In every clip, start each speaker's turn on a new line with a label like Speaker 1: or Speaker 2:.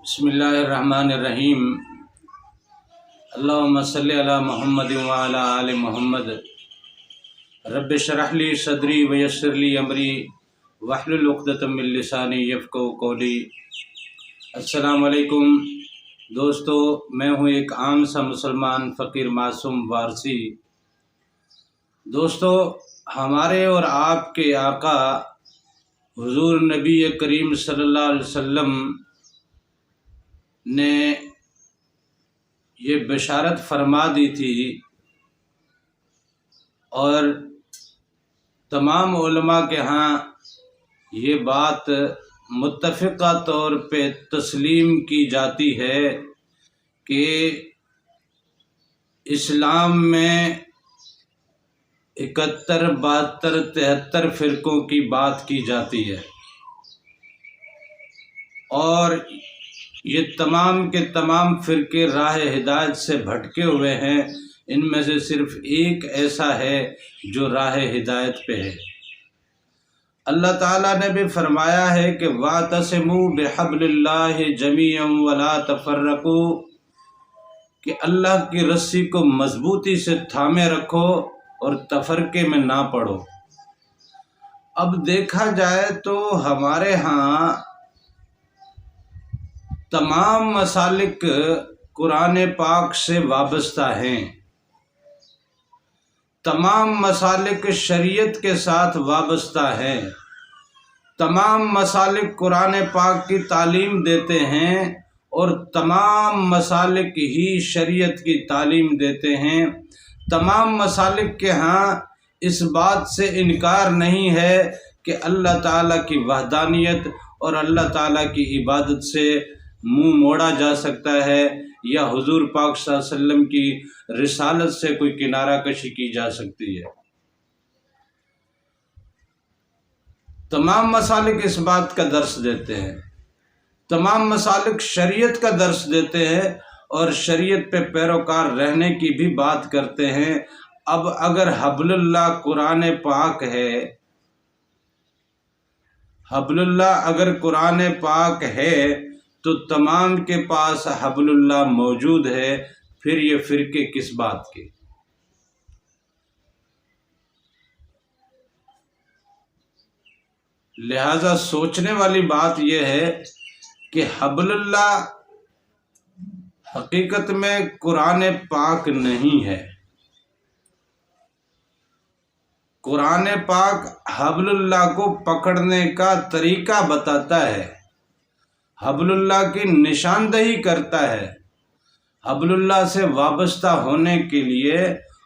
Speaker 1: بسم اللہ الرحمن الرحیم۔ اللہم صلی علی محمد وعلی آل محمد۔ رب اشرح لی صدری ویسر لی امری واحلل عقدۃ من لسانی یفقہوا قولی۔ السلام علیکم دوستو، میں ہوں ایک عام سا مسلمان فقیر معصوم وارثی۔ دوستو، ہمارے اور آپ کے آقا حضور نبی کریم صلی اللہ علیہ وسلم نے یہ بشارت فرما دی تھی، اور تمام علماء کے ہاں یہ بات متفقہ طور پہ تسلیم کی جاتی ہے کہ اسلام میں 71 72 73 فرقوں کی بات کی جاتی ہے، اور یہ تمام کے تمام فرقے راہ ہدایت سے بھٹکے ہوئے ہیں۔ ان میں سے صرف ایک ایسا ہے جو راہ ہدایت پہ ہے۔ اللہ تعالیٰ نے بھی فرمایا ہے کہ وَاعْتَصِمُوا بِحَبْلِ اللَّهِ جَمِيعًا وَلَا تَفَرَّقُوا، کہ اللہ کی رسی کو مضبوطی سے تھامے رکھو اور تفرقے میں نہ پڑو۔ اب دیکھا جائے تو ہمارے ہاں تمام مسالک قرآن پاک سے وابستہ ہیں، تمام مسالک شریعت کے ساتھ وابستہ ہیں، تمام مسالک قرآن پاک کی تعلیم دیتے ہیں، اور تمام مسالک ہی شریعت کی تعلیم دیتے ہیں۔ تمام مسالک کے ہاں اس بات سے انکار نہیں ہے کہ اللہ تعالیٰ کی وحدانیت اور اللہ تعالیٰ کی عبادت سے منہ موڑا جا سکتا ہے، یا حضور پاک صلی اللہ علیہ وسلم کی رسالت سے کوئی کنارہ کشی کی جا سکتی ہے۔ تمام مسالک اس بات کا درس دیتے ہیں، تمام مسالک شریعت کا درس دیتے ہیں، اور شریعت پہ پیروکار رہنے کی بھی بات کرتے ہیں۔ اب اگر حبل اللہ قرآن پاک ہے، حبل اللہ اگر قرآن پاک ہے تو تمام کے پاس حبل اللہ موجود ہے، پھر یہ فرقے کس بات کے؟ لہذا سوچنے والی بات یہ ہے کہ حبل اللہ حقیقت میں قرآن پاک نہیں ہے۔ قرآن پاک حبل اللہ کو پکڑنے کا طریقہ بتاتا ہے، حبل اللہ کی نشاندہی کرتا ہے۔ حبل اللہ سے وابستہ ہونے کے لیے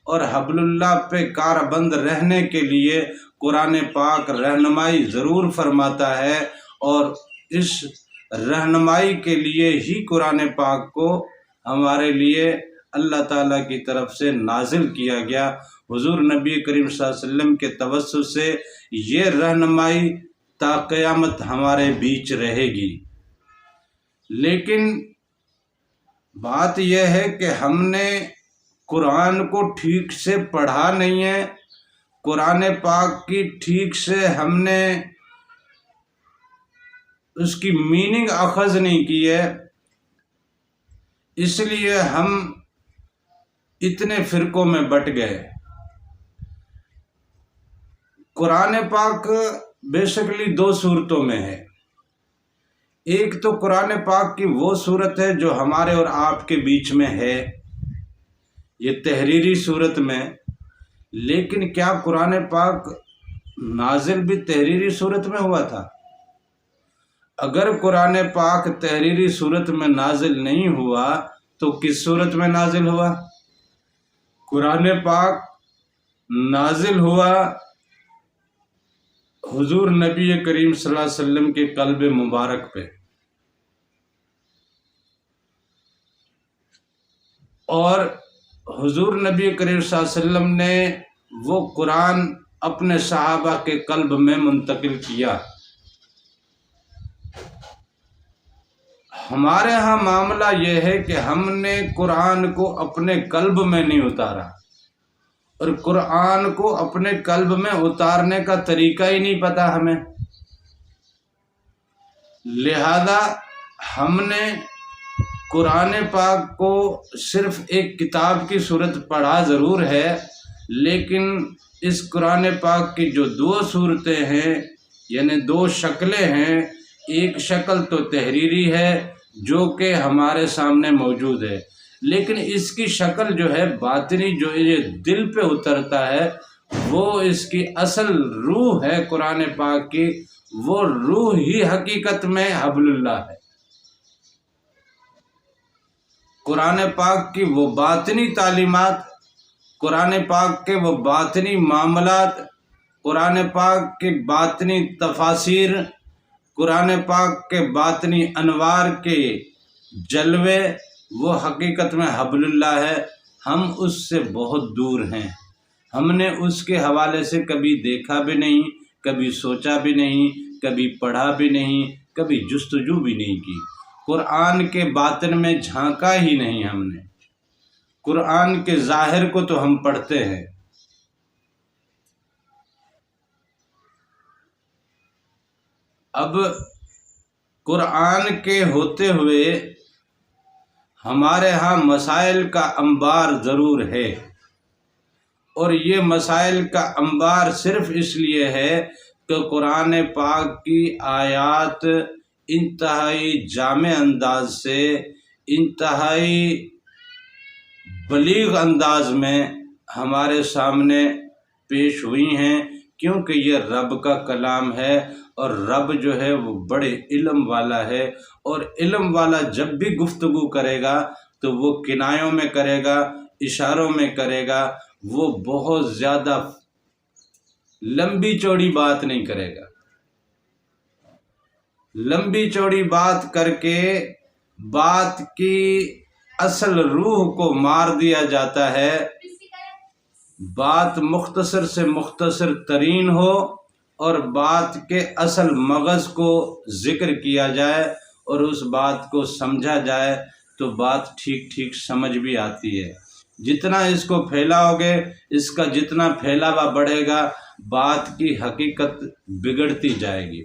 Speaker 1: اور حبل اللہ پہ کاربند رہنے کے لیے قرآن پاک رہنمائی ضرور فرماتا ہے، اور اس رہنمائی کے لیے ہی قرآن پاک کو ہمارے لیے اللہ تعالیٰ کی طرف سے نازل کیا گیا۔ حضور نبی کریم صلی اللہ علیہ وسلم کے توسط سے یہ رہنمائی تا قیامت ہمارے بیچ رہے گی۔ لیکن بات یہ ہے کہ ہم نے قرآن کو ٹھیک سے پڑھا نہیں ہے، قرآن پاک کی ٹھیک سے ہم نے اس کی میننگ اخذ نہیں کی ہے، اس لیے ہم اتنے فرقوں میں بٹ گئے۔ قرآن پاک بیسیکلی دو صورتوں میں ہے۔ ایک تو قرآن پاک کی وہ صورت ہے جو ہمارے اور آپ کے بیچ میں ہے، یہ تحریری صورت میں۔ لیکن کیا قرآن پاک نازل بھی تحریری صورت میں ہوا تھا؟ اگر قرآن پاک تحریری صورت میں نازل نہیں ہوا تو کس صورت میں نازل ہوا؟ قرآن پاک نازل ہوا حضور نبی کریم صلی اللہ علیہ وسلم کے قلب مبارک پہ، اور حضور نبی کریم صلی اللہ علیہ وسلم نے وہ قرآن اپنے صحابہ کے قلب میں منتقل کیا۔ ہمارے ہاں معاملہ یہ ہے کہ ہم نے قرآن کو اپنے قلب میں نہیں اتارا، اور قرآن کو اپنے قلب میں اتارنے کا طریقہ ہی نہیں پتہ ہمیں۔ لہذا ہم نے قرآن پاک کو صرف ایک کتاب کی صورت پڑھا ضرور ہے، لیکن اس قرآن پاک کی جو دو صورتیں ہیں، یعنی دو شکلیں ہیں، ایک شکل تو تحریری ہے جو کہ ہمارے سامنے موجود ہے، لیکن اس کی شکل جو ہے باطنی، جو یہ دل پہ اترتا ہے، وہ اس کی اصل روح ہے قرآن پاک کی، وہ روح ہی حقیقت میں حبل اللہ ہے۔ قرآن پاک کی وہ باطنی تعلیمات، قرآن پاک کے وہ باطنی معاملات، قرآن پاک کے باطنی تفاسیر، قرآن پاک کے باطنی انوار کے جلوے، وہ حقیقت میں حبل اللہ ہے۔ ہم اس سے بہت دور ہیں، ہم نے اس کے حوالے سے کبھی دیکھا بھی نہیں، کبھی سوچا بھی نہیں، کبھی پڑھا بھی نہیں، کبھی جستجو بھی نہیں کی، قرآن کے باطن میں جھانکا ہی نہیں ہم نے۔ قرآن کے ظاہر کو تو ہم پڑھتے ہیں۔ اب قرآن کے ہوتے ہوئے ہمارے ہاں مسائل کا انبار ضرور ہے، اور یہ مسائل کا انبار صرف اس لیے ہے کہ قرآن پاک کی آیات انتہائی جامع انداز سے، انتہائی بلیغ انداز میں ہمارے سامنے پیش ہوئی ہیں، کیونکہ یہ رب کا کلام ہے، اور رب جو ہے وہ بڑے علم والا ہے، اور علم والا جب بھی گفتگو کرے گا تو وہ کنایوں میں کرے گا، اشاروں میں کرے گا، وہ بہت زیادہ لمبی چوڑی بات نہیں کرے گا۔ لمبی چوڑی بات کر کے بات کی اصل روح کو مار دیا جاتا ہے۔ بات مختصر سے مختصر ترین ہو اور بات کے اصل مغز کو ذکر کیا جائے اور اس بات کو سمجھا جائے تو بات ٹھیک ٹھیک سمجھ بھی آتی ہے۔ جتنا اس کو پھیلاؤ گے، اس کا جتنا پھیلاوا بڑھے گا، بات کی حقیقت بگڑتی جائے گی۔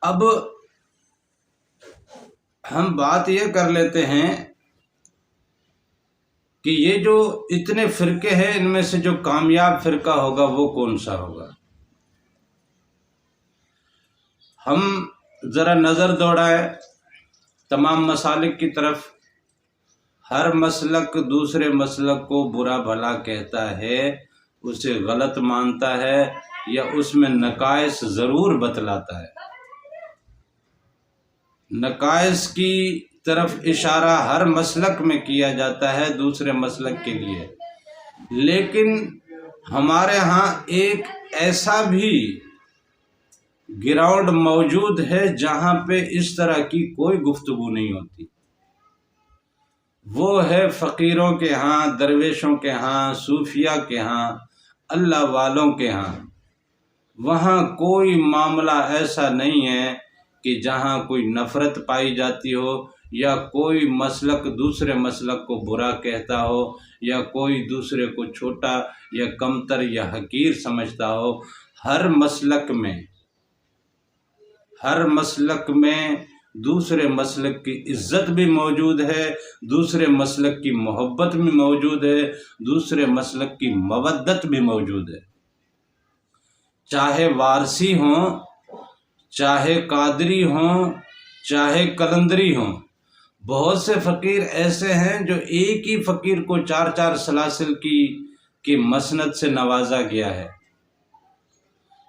Speaker 1: اب ہم بات یہ کر لیتے ہیں کہ یہ جو اتنے فرقے ہیں، ان میں سے جو کامیاب فرقہ ہوگا وہ کون سا ہوگا؟ ہم ذرا نظر دوڑائیں تمام مسالک کی طرف۔ ہر مسلک دوسرے مسلک کو برا بھلا کہتا ہے، اسے غلط مانتا ہے، یا اس میں نقائص ضرور بتلاتا ہے۔ نقائص کی طرف اشارہ ہر مسلک میں کیا جاتا ہے دوسرے مسلک کے لیے، لیکن ہمارے ہاں ایک ایسا بھی گراؤنڈ موجود ہے جہاں پہ اس طرح کی کوئی گفتگو نہیں ہوتی۔ وہ ہے فقیروں کے ہاں، درویشوں کے ہاں، صوفیاء کے ہاں، اللہ والوں کے ہاں۔ وہاں کوئی معاملہ ایسا نہیں ہے کہ جہاں کوئی نفرت پائی جاتی ہو، یا کوئی مسلک دوسرے مسلک کو برا کہتا ہو، یا کوئی دوسرے کو چھوٹا یا کمتر یا حقیر سمجھتا ہو۔ ہر مسلک میں دوسرے مسلک کی عزت بھی موجود ہے، دوسرے مسلک کی محبت بھی موجود ہے، دوسرے مسلک کی مودت بھی موجود ہے۔ چاہے وارسی ہوں، چاہے قادری ہوں، چاہے قلندری ہوں۔ بہت سے فقیر ایسے ہیں جو ایک ہی فقیر کو 4 سلاسل کی مسند سے نوازا گیا ہے۔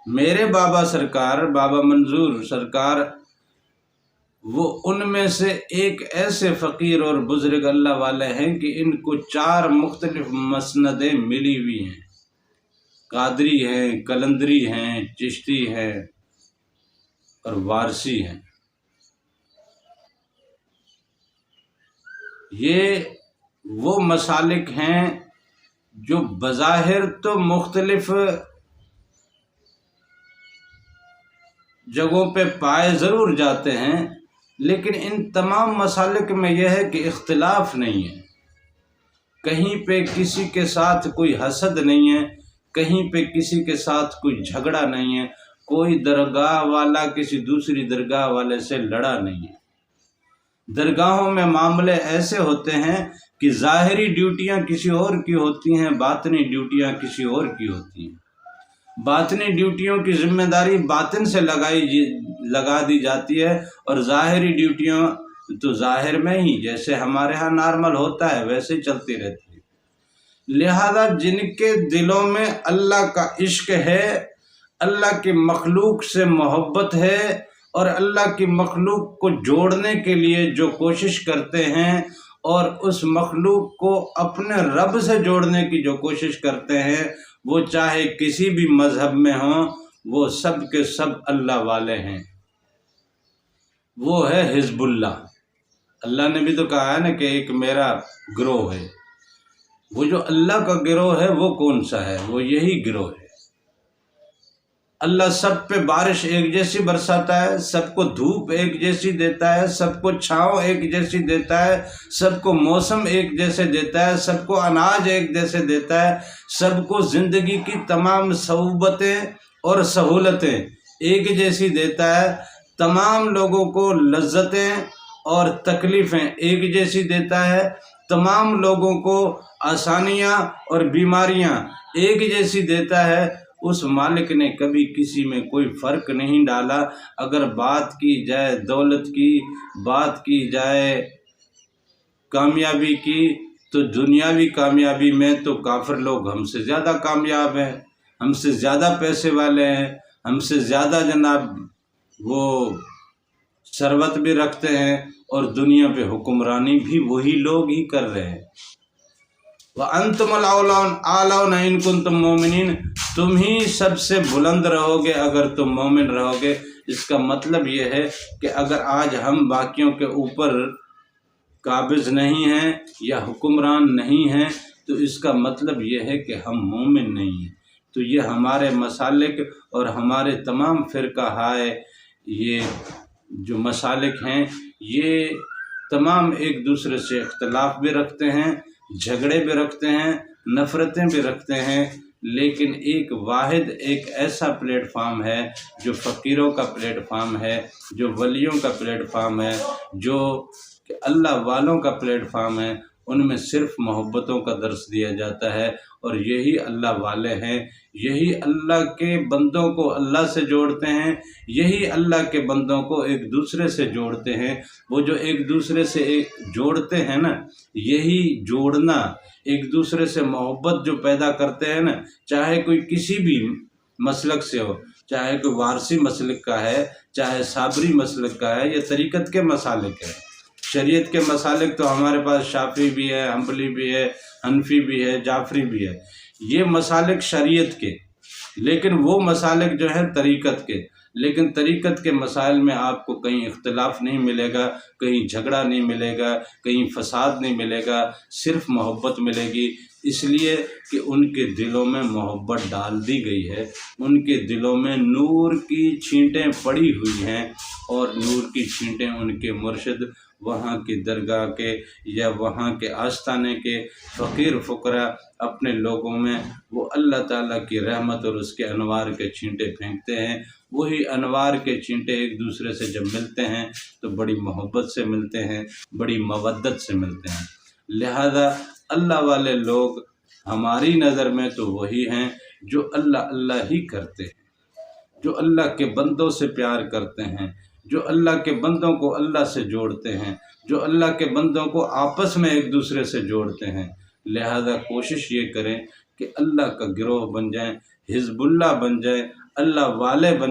Speaker 1: میرے بابا سرکار، بابا منظور سرکار، وہ ان میں سے ایک ایسے فقیر اور بزرگ اللہ والے ہیں کہ ان کو 4 مختلف مسندیں ملی ہوئی ہیں۔ قادری ہیں، قلندری ہیں، چشتی ہیں اور وارسی ہیں۔ یہ وہ مسالک ہیں جو بظاہر تو مختلف جگہوں پہ پائے ضرور جاتے ہیں، لیکن ان تمام مسالک میں یہ ہے کہ اختلاف نہیں ہے۔ کہیں پہ کسی کے ساتھ کوئی حسد نہیں ہے، کہیں پہ کسی کے ساتھ کوئی جھگڑا نہیں ہے، کوئی درگاہ والا کسی دوسری درگاہ والے سے لڑا نہیں ہے۔ درگاہوں میں معاملے ایسے ہوتے ہیں کہ ظاہری ڈیوٹیاں کسی اور کی ہوتی ہیں، باطنی ڈیوٹیاں کسی اور کی ہوتی ہیں۔ باطنی ڈیوٹیوں کی ذمہ داری باطن سے لگا دی جاتی ہے، اور ظاہری ڈیوٹیاں تو ظاہر میں ہی جیسے ہمارے ہاں نارمل ہوتا ہے ویسے ہی چلتی رہتی ہے۔ لہذا جن کے دلوں میں اللہ کا عشق ہے، اللہ کی مخلوق سے محبت ہے، اور اللہ کی مخلوق کو جوڑنے کے لیے جو کوشش کرتے ہیں، اور اس مخلوق کو اپنے رب سے جوڑنے کی جو کوشش کرتے ہیں، وہ چاہے کسی بھی مذہب میں ہوں، وہ سب کے سب اللہ والے ہیں۔ وہ ہے حزب اللہ۔ اللہ نے بھی تو کہا ہے نا کہ ایک میرا گروہ ہے۔ وہ جو اللہ کا گروہ ہے وہ کون سا ہے؟ وہ یہی گروہ ہے۔ اللہ سب پہ بارش ایک جیسی برساتا ہے، سب کو دھوپ ایک جیسی دیتا ہے، سب کو چھاؤں ایک جیسی دیتا ہے، سب کو موسم ایک جیسے دیتا ہے، سب کو اناج ایک جیسے دیتا ہے، سب کو زندگی کی تمام صعوبتیں اور سہولتیں ایک جیسی دیتا ہے، تمام لوگوں کو لذتیں اور تکلیفیں ایک جیسی دیتا ہے، تمام لوگوں کو آسانیاں اور بیماریاں ایک جیسی دیتا ہے۔ اس مالک نے کبھی کسی میں کوئی فرق نہیں ڈالا۔ اگر بات کی جائے دولت کی، بات کی جائے کامیابی کی، تو دنیاوی کامیابی میں تو کافر لوگ ہم سے زیادہ کامیاب ہیں، ہم سے زیادہ پیسے والے ہیں، ہم سے زیادہ جناب وہ ثروت بھی رکھتے ہیں، اور دنیا پہ حکمرانی بھی وہی لوگ ہی کر رہے ہیں۔ وَأَنْتُمُ الْأَعْلَوْنَ إِن كُنتُم مُؤْمِنِينَ، تم ہی سب سے بلند رہو گے اگر تم مومن رہو گے۔ اس کا مطلب یہ ہے کہ اگر آج ہم باقیوں کے اوپر قابض نہیں ہیں یا حکمران نہیں ہیں، تو اس کا مطلب یہ ہے کہ ہم مومن نہیں ہیں۔ تو یہ ہمارے مسالک اور ہمارے تمام فرقہ ہائے یہ جو مسالک ہیں، یہ تمام ایک دوسرے سے اختلاف بھی رکھتے ہیں، جھگڑے بھی رکھتے ہیں، نفرتیں بھی رکھتے ہیں، لیکن ایک واحد ایک ایسا پلیٹ فارم ہے جو فقیروں کا پلیٹ فارم ہے، جو ولیوں کا پلیٹ فارم ہے، جو کہ اللہ والوں کا پلیٹ فارم ہے۔ ان میں صرف محبتوں کا درس دیا جاتا ہے، اور یہی اللہ والے ہیں، یہی اللہ کے بندوں کو اللہ سے جوڑتے ہیں، یہی اللہ کے بندوں کو ایک دوسرے سے جوڑتے ہیں۔ وہ جو ایک دوسرے سے جوڑتے ہیں نا، یہی جوڑنا ایک دوسرے سے محبت جو پیدا کرتے ہیں نا، چاہے کوئی کسی بھی مسلک سے ہو، چاہے کوئی وارثی مسلک کا ہے، چاہے صابری مسلک کا ہے، یا طریقت کے مسالک ہے۔ شریعت کے مسالک تو ہمارے پاس شافعی بھی ہے، حنبلی بھی ہے، حنفی بھی ہے، جعفری بھی ہے، یہ مسالک شریعت کے۔ لیکن وہ مسالک جو ہیں طریقت کے، لیکن طریقت کے مسائل میں آپ کو کہیں اختلاف نہیں ملے گا، کہیں جھگڑا نہیں ملے گا، کہیں فساد نہیں ملے گا، صرف محبت ملے گی۔ اس لیے کہ ان کے دلوں میں محبت ڈال دی گئی ہے، ان کے دلوں میں نور کی چھینٹیں پڑی ہوئی ہیں، اور نور کی چھینٹیں ان کے مرشد وہاں کی درگاہ کے یا وہاں کے آستانے کے فقیر فقراء اپنے لوگوں میں وہ اللہ تعالیٰ کی رحمت اور اس کے انوار کے چھینٹے پھینکتے ہیں۔ وہی انوار کے چھینٹے ایک دوسرے سے جب ملتے ہیں تو بڑی محبت سے ملتے ہیں، بڑی مودت سے ملتے ہیں۔ لہذا اللہ والے لوگ ہماری نظر میں تو وہی ہیں جو اللہ اللہ ہی کرتے ہیں، جو اللہ کے بندوں سے پیار کرتے ہیں، جو اللہ کے بندوں کو اللہ سے جوڑتے ہیں، جو اللہ کے بندوں کو آپس میں ایک دوسرے سے جوڑتے ہیں۔ لہذا کوشش یہ کریں کہ اللہ کا گروہ بن جائیں، حزب اللہ بن جائیں، اللہ والے بن